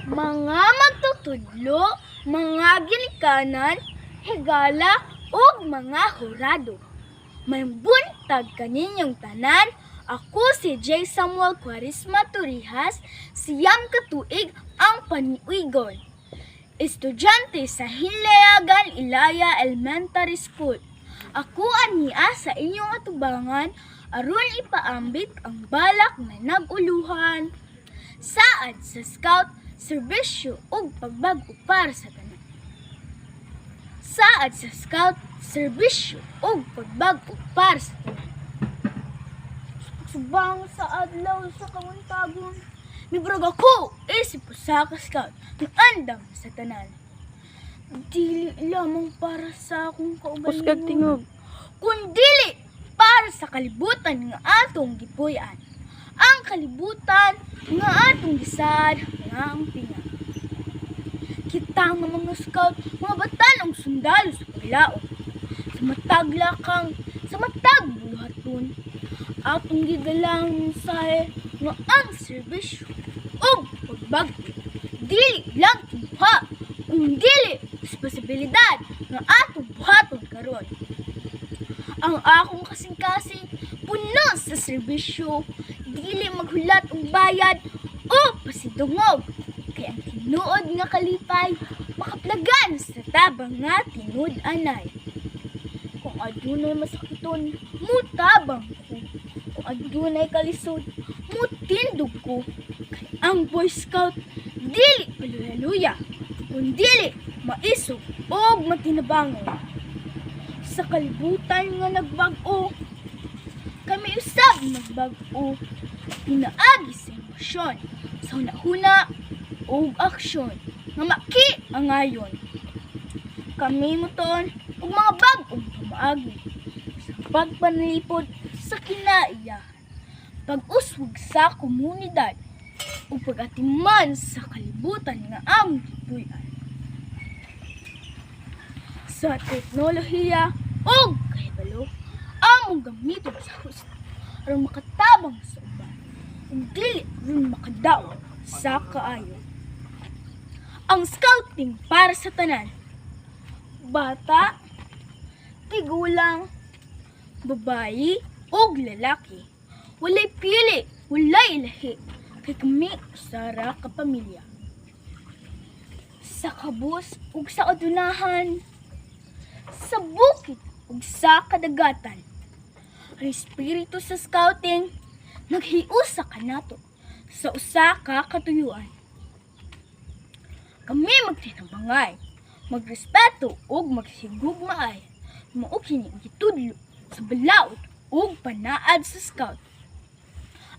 mga magtutudlo, mga ginikanan, higala, ug mga hurado. May buntag kaninyong tanan, ako si J. Samuel Quaresma Torrijas, siyam katuig ang paniuigon. Estudyante sa Hinleagan Ilaya Elementary School. Ako ania sa inyong atubangan aron ipaambit ang balak na naguluhan saad sa scout, serbisyo ug pagbag-o para sa tanan. Saad sa scout, serbisyo ug pagbag-o para sa tanan. Subang sa adlaw sa kamuntagon, mibrog ako isip sa scout ng andam sa tanan. Dili lamang para sa akong kaugalingon, kundili para sa kalibutan nga atong gipuy-an. Ang kalibutan nga atong gisad nga ampingan. Kita nga mga scout, mga batanong sundalo sa paglaon. Sa matag lakang, sa matag buluhaton, atong gidalang mensahe nga ang serbisyo ug pagbag-o dili lang kinuha, kundi responsibilidad nga atong buhaton karon. Ang akong kasing-kasing puno sa serbisyo, dili maghulat og bayad o pasidungog, kay ang tinuod nga kalipay makaplagan sa tabang nga tinud-anay. Kung adunay masakiton, mutabang ko. Kung adunay kalisod, mutindog ko. Kay ang Boy Scout dili paluya-luya, kundi maisog og matinabangon. Sa kalibutan nga nagbag-o, kami usab nagbag-o, pinaagi sa emosyon, sa hunahuna og aksyon nga maki ang ngayon. Kami moton og mga bag-ong pamaagi sa pagpanalipod sa kinaiyahan, pag-uswag sa komunidad ug pag-atiman sa kalibutan nga among gipuy-an. Sa teknolohiya ug kahibalo, among gamiton sa husto aron makatabang sa uban ug dili rin makadaot sa kaayo. Ang scouting para sa tanan, bata, tigulang, babayi ug lalaki. Walay pili, walay ilahi, kay kami usara ka pamilya. Sa kabus ug sa adunahan, sa bukid ug sa kadagatan, ang espiritu sa scouting naghiusa kanato sa usa ka katuyuan. Kami magtinabangay, magrespeto ug maghigugmaay, mao kini gitudlo sa balaod ug panaad sa scout.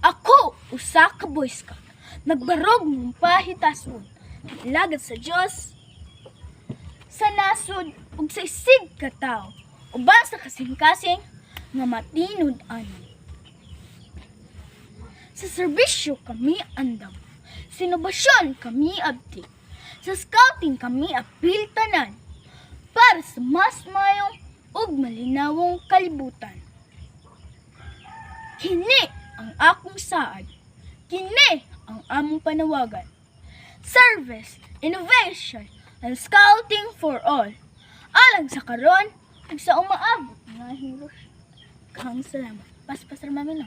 Ako usa ka Boy Scout, nagbarog ng pahitason, lagad sa Dios, sa nasod ug sa isig ka tawo, uban sa kasing-kasing nga matinud ani. Sa serbisyo kami andam, sa inobasyon kami abti, sa scouting kami apil tanan, para sa mas mayong ug malinawong kalibutan. Kini ang akong saad, kini ang among panawagan. Service, innovation, and scouting for all. Alang sa karon ug sa umaabot nga heroes. Kang salamat. Pas-pasar mami no.